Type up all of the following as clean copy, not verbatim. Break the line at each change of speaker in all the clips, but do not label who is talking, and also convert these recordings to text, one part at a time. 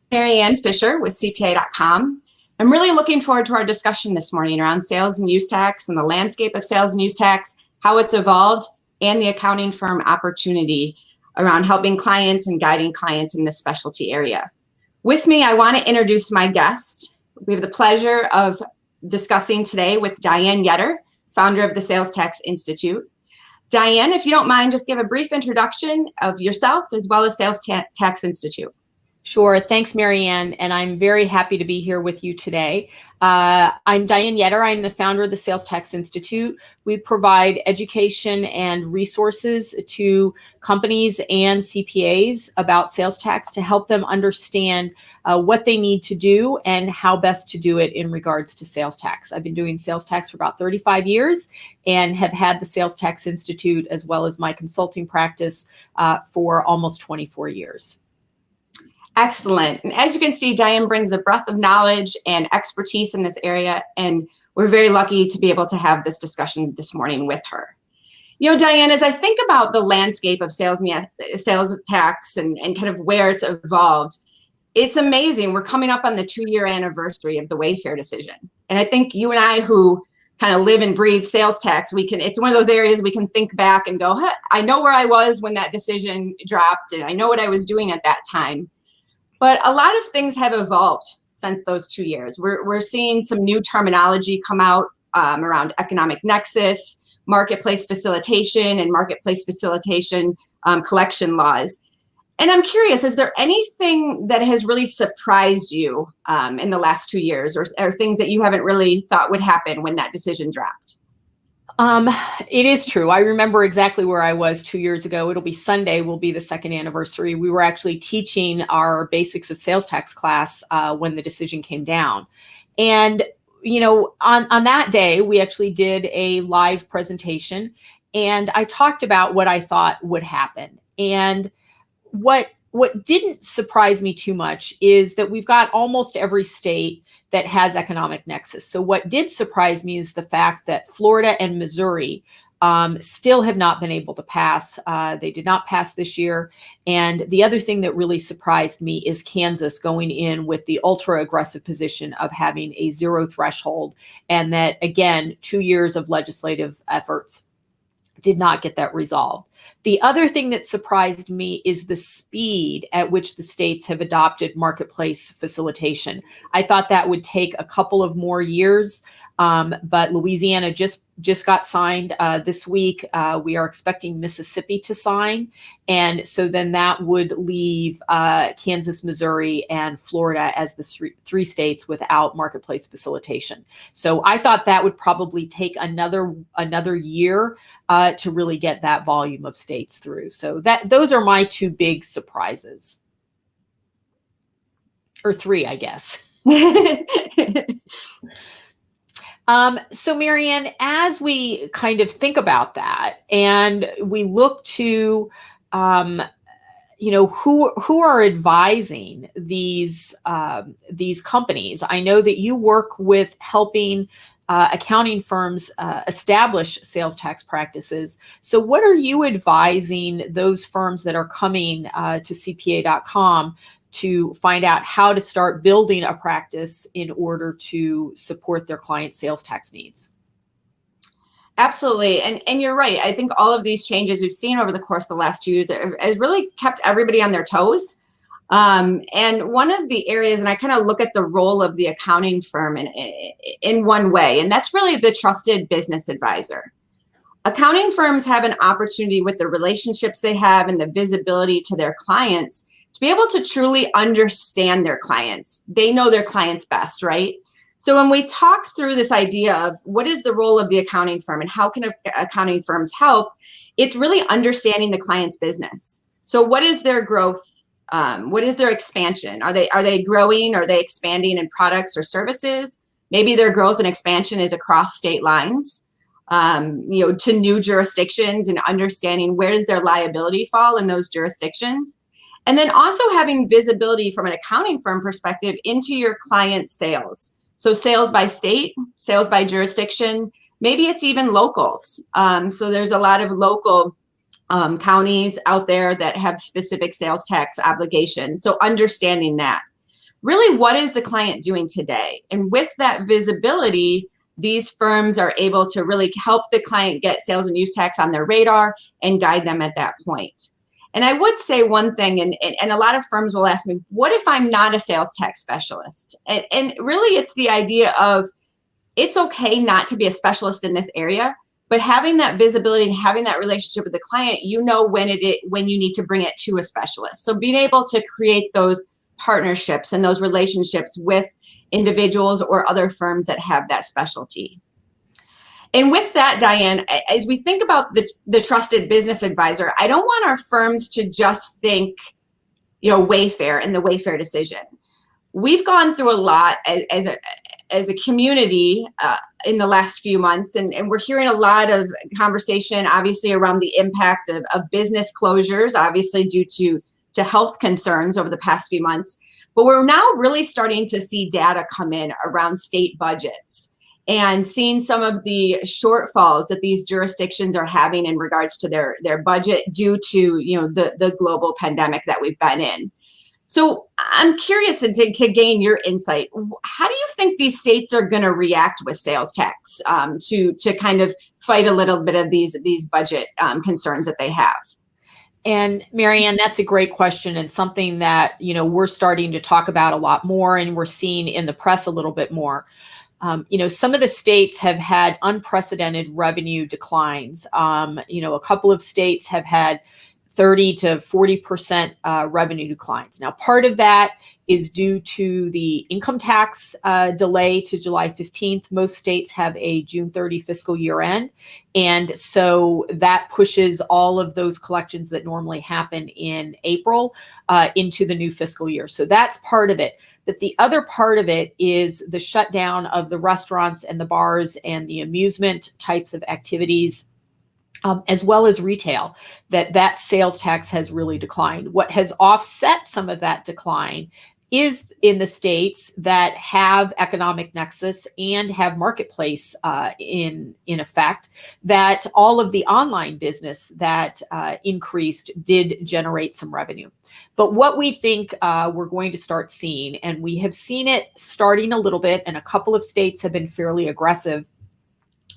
Diane Fisher with CPA.com. I'm really looking forward to our discussion this morning around sales and use tax and the landscape of sales and use tax, how it's evolved, and the accounting firm opportunity around helping clients and guiding clients in this specialty area. With me, I want to introduce my guest. We have the pleasure of discussing today with Diane Yetter, founder of the Sales Tax Institute. Diane, if you don't mind, just give a brief introduction of yourself as well as Sales Tax Institute.
Sure. Thanks, Marianne. And I'm very happy to be here with you today. I'm Diane Yetter. I'm the founder of the Sales Tax Institute. We provide education and resources to companies and CPAs about sales tax to help them understand what they need to do and how best to do it in regards to sales tax. I've been doing sales tax for about 35 years and have had the Sales Tax Institute as well as my consulting practice for almost 24 years.
Excellent. And as you can see, Diane brings a breadth of knowledge and expertise in this area, and we're very lucky to be able to have this discussion this morning with her. You know, Diane, as I think about the landscape of sales tax and kind of where it's evolved, it's amazing. We're coming up on the 2-year anniversary of the Wayfair decision. And I think you and I, who kind of live and breathe sales tax, it's one of those areas we can think back and go, huh, I know where I was when that decision dropped, and I know what I was doing at that time. But a lot of things have evolved since those 2 years. We're seeing some new terminology come out around economic nexus, marketplace facilitation, and marketplace facilitation collection laws. And I'm curious, is there anything that has really surprised you in the last 2 years, or things that you haven't really thought would happen when that decision dropped?
It is true. I remember exactly where I was 2 years ago. It'll be Sunday, will be the 2nd anniversary. We were actually teaching our basics of sales tax class when the decision came down. And, you know, on that day, we actually did a live presentation, and I talked about what I thought would happen. And what didn't surprise me too much is that we've got almost every state that has economic nexus. So what did surprise me is the fact that Florida and Missouri still have not been able to pass. They did not pass this year. And the other thing that really surprised me is Kansas going in with the ultra aggressive position of having a 0 threshold. And that, again, 2 years of legislative efforts did not get that resolved. The other thing that surprised me is the speed at which the states have adopted marketplace facilitation. I thought that would take a couple of more years, but Louisiana just got signed this week. We are expecting Mississippi to sign. And so then that would leave Kansas, Missouri, and Florida as the three states without marketplace facilitation. So I thought that would probably take another year to really get that volume of states through. So those are my 2 big surprises. Or 3, I guess. So Marianne, as we kind of think about that and we look to, you know, who are advising these companies, I know that you work with helping accounting firms establish sales tax practices. So what are you advising those firms that are coming to CPA.com to find out how to start building a practice in order to support their client sales tax needs?
Absolutely. And you're right. I think all of these changes we've seen over the course of the last 2 years has really kept everybody on their toes. And one of the areas, and I kind of look at the role of the accounting firm in one way, and that's really the trusted business advisor. Accounting firms have an opportunity with the relationships they have and the visibility to their clients to be able to truly understand their clients. They know their clients best, right? So when we talk through this idea of what is the role of the accounting firm and how can accounting firms help, it's really understanding the client's business. So what is their growth? What is their expansion? Are they growing? Are they expanding in products or services? Maybe their growth and expansion is across state lines, you know, to new jurisdictions, and understanding where does their liability fall in those jurisdictions. And then also having visibility from an accounting firm perspective into your client's sales. So sales by state, sales by jurisdiction, maybe it's even locals. So there's a lot of local counties out there that have specific sales tax obligations. So understanding that. really what is the client doing today? And with that visibility, these firms are able to really help the client get sales and use tax on their radar and guide them at that point. And I would say one thing, and a lot of firms will ask me, what if I'm not a sales tax specialist? And really it's the idea of, it's okay not to be a specialist in this area, but having that visibility and having that relationship with the client, you know when you need to bring it to a specialist. So being able to create those partnerships and those relationships with individuals or other firms that have that specialty. And with that, Diane, as we think about the trusted business advisor, I don't want our firms to just think, Wayfair and the Wayfair decision. We've gone through a lot as a community in the last few months, and we're hearing a lot of conversation, obviously, around the impact of business closures, obviously due to health concerns over the past few months. But we're now really starting to see data come in around state budgets and seeing some of the shortfalls that these jurisdictions are having in regards to their budget due to the global pandemic that we've been in. So I'm curious to gain your insight. How do you think these states are going to react with sales tax to kind of fight a little bit of these budget concerns that they have?
And Marianne, that's a great question, and something that we're starting to talk about a lot more, and we're seeing in the press a little bit more. Some of the states have had unprecedented revenue declines. A couple of states have had 30 to 40% revenue declines. Now, part of that is due to the income tax delay to July 15th. Most states have a June 30 fiscal year end. And so that pushes all of those collections that normally happen in April into the new fiscal year. So that's part of it. But the other part of it is the shutdown of the restaurants and the bars and the amusement types of activities, as well as retail, that sales tax has really declined. What has offset some of that decline is in the states that have economic nexus and have marketplace in effect, that all of the online business that increased did generate some revenue. But what we think we're going to start seeing, and we have seen it starting a little bit, and a couple of states have been fairly aggressive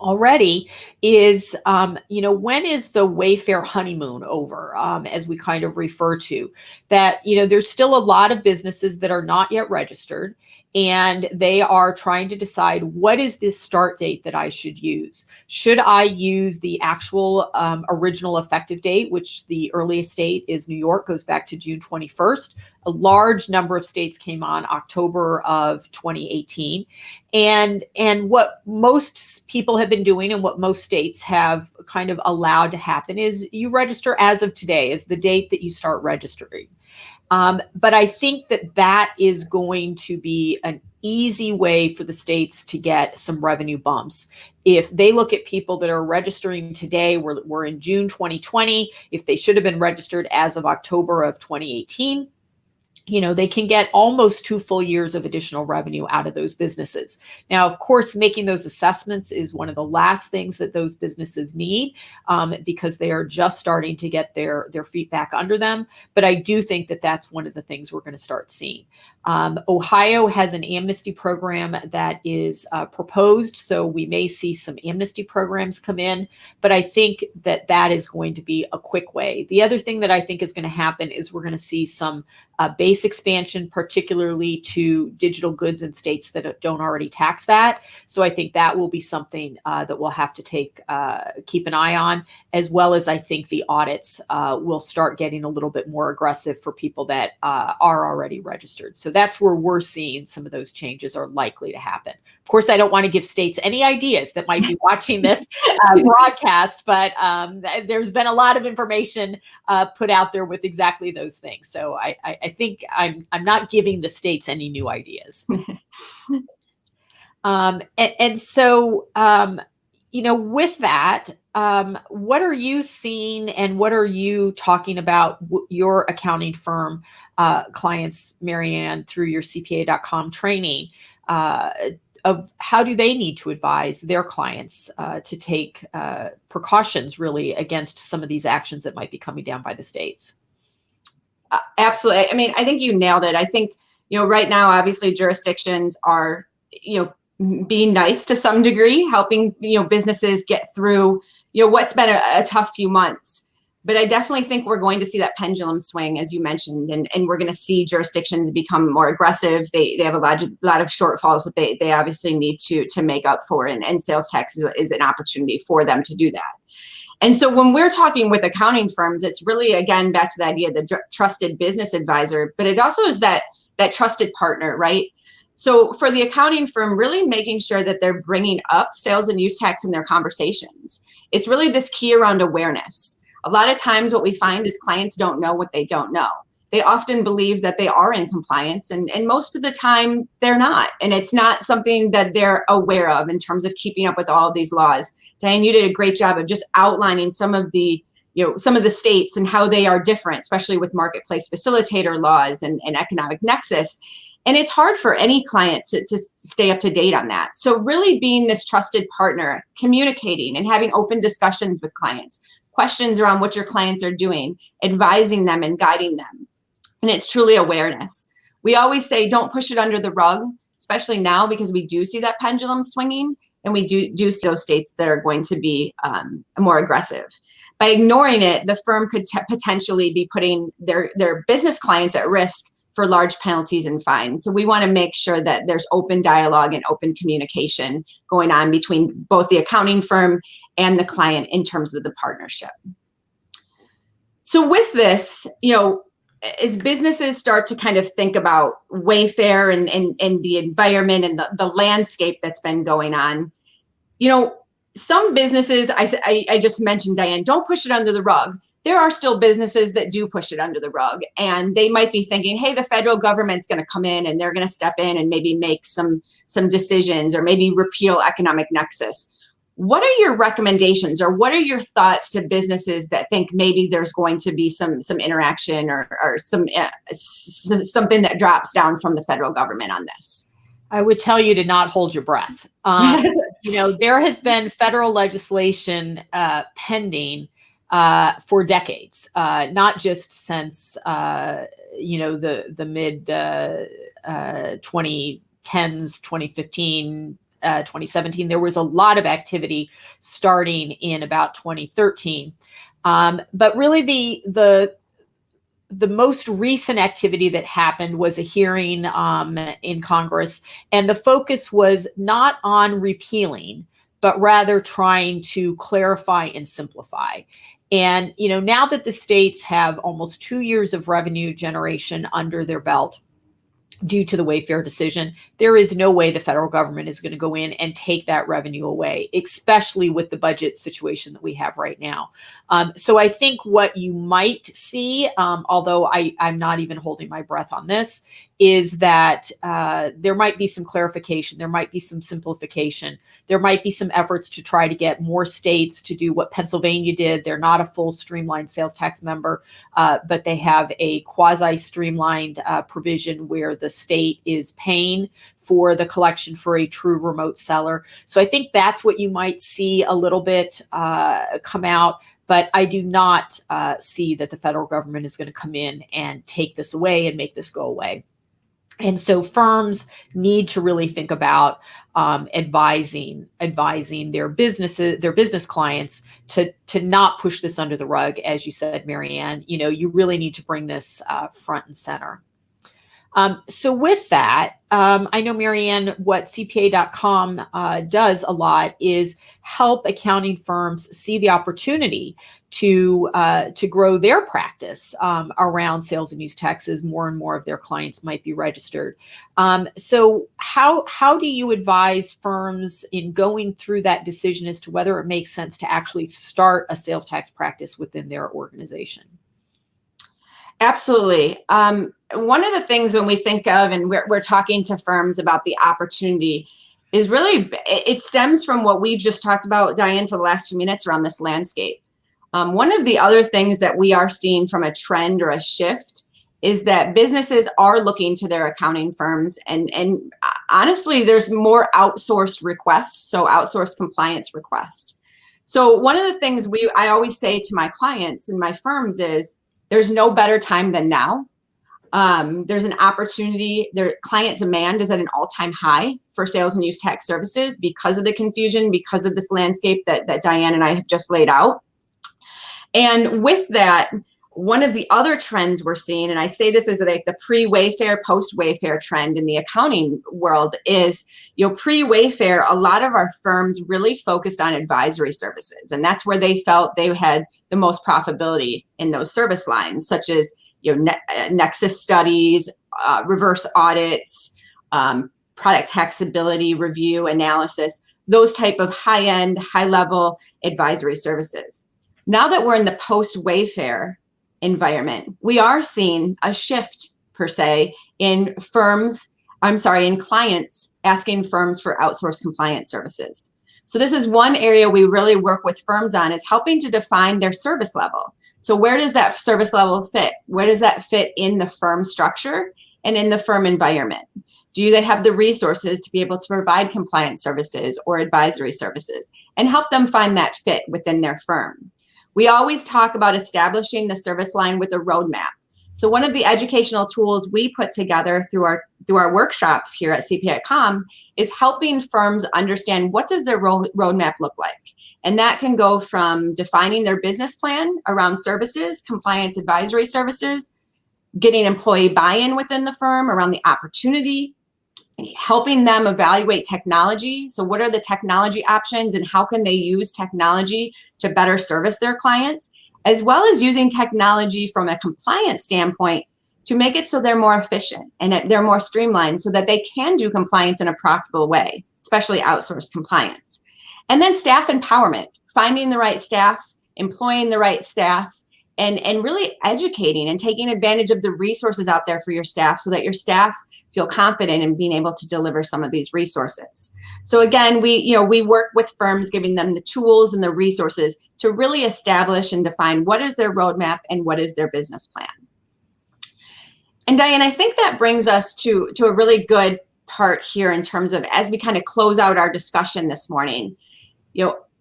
already, is when is the Wayfair honeymoon over, as we kind of refer to that. There's still a lot of businesses that are not yet registered, and they are trying to decide, what is this start date that I should use? Should I use the actual original effective date, which the earliest date is New York, goes back to June 21st. A large number of states came on October of 2018. And what most people have been doing, and what most states have kind of allowed to happen, is you register as of today, is the date that you start registering. But I think that is going to be an easy way for the states to get some revenue bumps. If they look at people that are registering today, we're in June 2020, if they should have been registered as of October of 2018, they can get almost 2 full years of additional revenue out of those businesses. Now, of course, making those assessments is one of the last things that those businesses need, because they are just starting to get their feet back under them. But I do think that that's one of the things we're going to start seeing. Ohio has an amnesty program that is proposed, so we may see some amnesty programs come in, but I think that is going to be a quick way. The other thing that I think is going to happen is we're going to see some base expansion, particularly to digital goods in states that don't already tax that. So I think that will be something that we'll have to keep an eye on, as well as I think the audits will start getting a little bit more aggressive for people that are already registered. So that's where we're seeing some of those changes are likely to happen. Of course, I don't want to give states any ideas that might be watching this broadcast, but there's been a lot of information put out there with exactly those things. So I think I'm not giving the states any new ideas. So with that, what are you seeing, and what are you talking about your accounting firm clients, Marianne, through your CPA.com training, of how do they need to advise their clients to take precautions really against some of these actions that might be coming down by the states?
Absolutely. I mean, I think you nailed it. I think Right now, obviously jurisdictions are, being nice to some degree, helping, businesses get through, what's been a tough few months. But I definitely think we're going to see that pendulum swing, as you mentioned, and we're going to see jurisdictions become more aggressive. They have a lot of shortfalls that they obviously need to make up for, and sales tax is an opportunity for them to do that. And so when we're talking with accounting firms, it's really, again, back to the idea of the trusted business advisor, but it also is that trusted partner, right? So for the accounting firm, really making sure that they're bringing up sales and use tax in their conversations. It's really this key around awareness. A lot of times what we find is clients don't know what they don't know. They often believe that they are in compliance, and most of the time they're not. And it's not something that they're aware of in terms of keeping up with all of these laws. Diane, you did a great job of just outlining some of the states and how they are different, especially with marketplace facilitator laws and economic nexus. And it's hard for any client to stay up to date on that. So really being this trusted partner, communicating and having open discussions with clients, questions around what your clients are doing, advising them and guiding them. And it's truly awareness. We always say, don't push it under the rug, especially now, because we do see that pendulum swinging, and we do see those states that are going to be more aggressive. By ignoring it, the firm could potentially be putting their business clients at risk for large penalties and fines. So we want to make sure that there's open dialogue and open communication going on between both the accounting firm and the client in terms of the partnership. So with this, as businesses start to kind of think about Wayfair and the environment and the landscape that's been going on, some businesses, I just mentioned, Diane, don't push it under the rug. There are still businesses that do push it under the rug, and they might be thinking, hey, the federal government's going to come in and they're going to step in and maybe make some decisions, or maybe repeal economic nexus. What are your recommendations, or what are your thoughts to businesses that think maybe there's going to be some interaction or something that drops down from the federal government on this?
I would tell you to not hold your breath. There has been federal legislation pending for decades, not just since the mid 2010s, 2015, 2017. There was a lot of activity starting in about 2013, but really the most recent activity that happened was a hearing in Congress, and the focus was not on repealing, but rather trying to clarify and simplify. And, now that the states have almost 2 years of revenue generation under their belt due to the Wayfair decision, there is no way the federal government is going to go in and take that revenue away, especially with the budget situation that we have right now. So I think what you might see, although I'm not even holding my breath on this, is that there might be some clarification, there might be some simplification, there might be some efforts to try to get more states to do what Pennsylvania did. They're not a full streamlined sales tax member, but they have a quasi-streamlined provision where the state is paying for the collection for a true remote seller. So I think that's what you might see a little bit come out. But I do not see that the federal government is going to come in and take this away and make this go away. And so firms need to really think about advising their business clients to not push this under the rug, as you said, Marianne. You really need to bring this front and center. So with that, I know, Marianne, what CPA.com does a lot is help accounting firms see the opportunity to grow their practice around sales and use taxes. More and more of their clients might be registered. So how do you advise firms in going through that decision as to whether it makes sense to actually start a sales tax practice within their organization?
Absolutely. One of the things when we think of, and we're talking to firms about the opportunity, is really, it stems from what we've just talked about, Diane, for the last few minutes around this landscape. One of the other things that we are seeing from a trend or a shift is that businesses are looking to their accounting firms, and honestly, there's more outsourced requests, so outsourced compliance requests. So one of the things I always say to my clients and my firms is, there's no better time than now. There's an opportunity there. Client demand is at an all-time high for sales and use tax services because of the confusion, because of this landscape that Diane and I have just laid out. And with that, one of the other trends we're seeing, and I say this as like the pre-Wayfair, post-Wayfair trend in the accounting world, is, pre-Wayfair, a lot of our firms really focused on advisory services. And that's where they felt they had the most profitability in those service lines, such as, nexus studies, reverse audits, product taxability review analysis, those type of high-end, high-level advisory services. Now that we're in the post-Wayfair environment, we are seeing a shift, per se, in clients asking firms for outsourced compliance services. So this is one area we really work with firms on, is helping to define their service level. So where does that service level fit? Where does that fit in the firm structure and in the firm environment? Do they have the resources to be able to provide compliance services or advisory services, and help them find that fit within their firm? We always talk about establishing the service line with a roadmap. So one of the educational tools we put together through our workshops here at CPA.com is helping firms understand, what does their roadmap look like? And that can go from defining their business plan around services, compliance advisory services, getting employee buy-in within the firm around the opportunity, helping them evaluate technology. So what are the technology options and how can they use technology to better service their clients, as well as using technology from a compliance standpoint to make it so they're more efficient and they're more streamlined so that they can do compliance in a profitable way, especially outsourced compliance. And then staff empowerment, finding the right staff, employing the right staff, and really educating and taking advantage of the resources out there for your staff so that your staff feel confident in being able to deliver some of these resources. So again, we work with firms, giving them the tools and the resources to really establish and define what is their roadmap and what is their business plan. And Diane, I think that brings us to a really good part here in terms of, as we kind of close out our discussion this morning,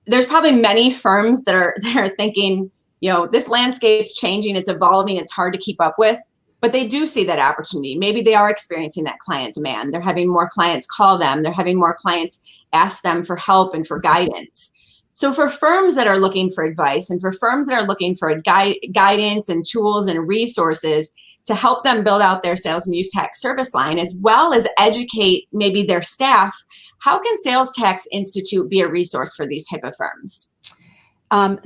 there's probably many firms that are thinking, this landscape's changing, it's evolving, it's hard to keep up with. But they do see that opportunity. Maybe they are experiencing that client demand. They're having more clients call them. They're having more clients ask them for help and for guidance. So for firms that are looking for advice, and for firms that are looking for guidance and tools and resources to help them build out their sales and use tax service line, as well as educate maybe their staff, how can Sales Tax Institute be a resource for these type of firms?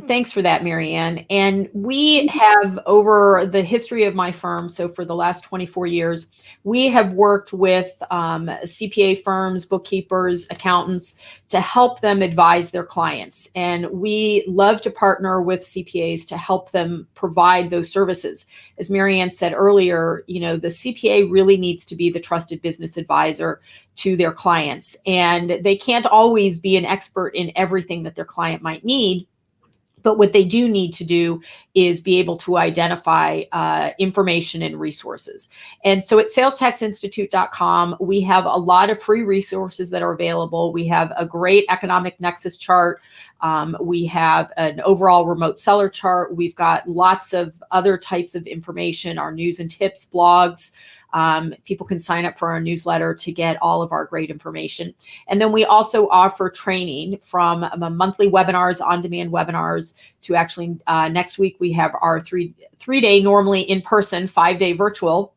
Thanks for that, Marianne. And we have, over the history of my firm, so for the last 24 years, we have worked with CPA firms, bookkeepers, accountants to help them advise their clients. And we love to partner with CPAs to help them provide those services. As Marianne said earlier, the CPA really needs to be the trusted business advisor to their clients. And they can't always be an expert in everything that their client might need. But what they do need to do is be able to identify information and resources. And so at salestaxinstitute.com, we have a lot of free resources that are available. We have a great economic nexus chart. We have an overall remote seller chart. We've got lots of other types of information, our news and tips, blogs. People can sign up for our newsletter to get all of our great information. And then we also offer training, from monthly webinars, on-demand webinars, to actually next week we have our three-day, normally in person, 5-day virtual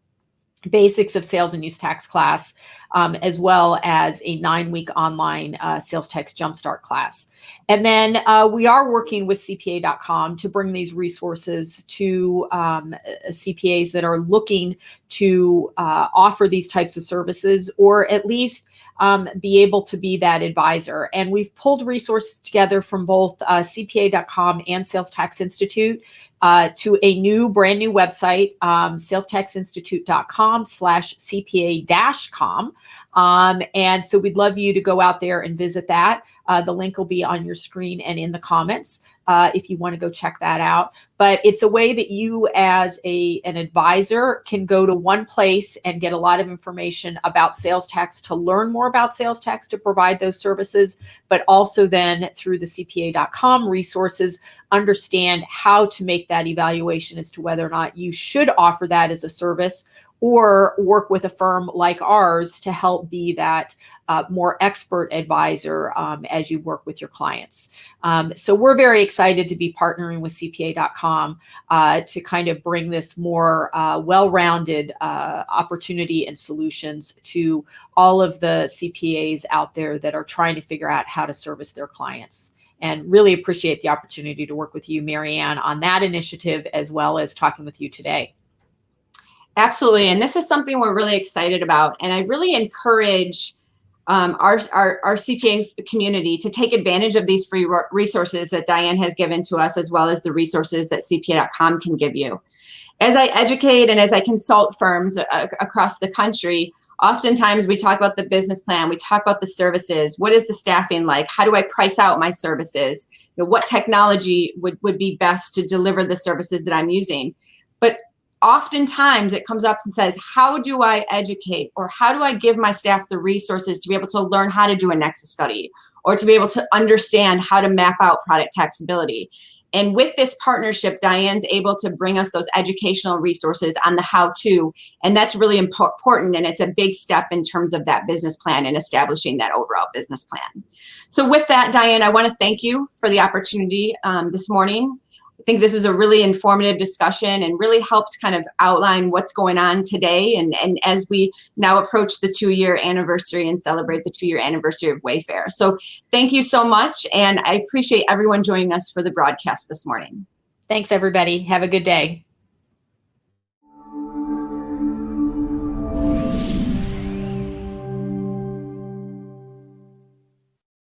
basics of sales and use tax class, as well as a 9-week online sales tax jumpstart class. And then we are working with CPA.com to bring these resources to CPAs that are looking to offer these types of services, or at least be able to be that advisor. And we've pulled resources together from both CPA.com and Sales Tax Institute to a brand new website, salestaxinstitute.com/CPA-com. And so we'd love you to go out there and visit that. The link will be on your screen and in the comments if you want to go check that out. But it's a way that you, as an advisor, can go to one place and get a lot of information about sales tax, to learn more about sales tax, to provide those services, but also then through the CPA.com resources, understand how to make that evaluation as to whether or not you should offer that as a service, or work with a firm like ours to help be that more expert advisor as you work with your clients. So we're very excited to be partnering with CPA.com to kind of bring this more well-rounded opportunity and solutions to all of the CPAs out there that are trying to figure out how to service their clients. And really appreciate the opportunity to work with you, Marianne, on that initiative, as well as talking with you today.
Absolutely. And this is something we're really excited about. And I really encourage our CPA community to take advantage of these free resources that Diane has given to us, as well as the resources that CPA.com can give you. As I educate and as I consult firms across the country, oftentimes we talk about the business plan, we talk about the services, what is the staffing like, how do I price out my services, what technology would be best to deliver the services that I'm using. But oftentimes it comes up and says, how do I educate, or how do I give my staff the resources to be able to learn how to do a nexus study, or to be able to understand how to map out product taxability? And with this partnership, Diane's able to bring us those educational resources on the how-to, and that's really important, and it's a big step in terms of that business plan and establishing that overall business plan. So with that, Diane, I want to thank you for the opportunity this morning. I think this was a really informative discussion and really helps kind of outline what's going on today, and as we now approach the 2-year anniversary and celebrate the 2-year anniversary of Wayfair. So thank you so much, and I appreciate everyone joining us for the broadcast this morning.
Thanks, everybody. Have a good day.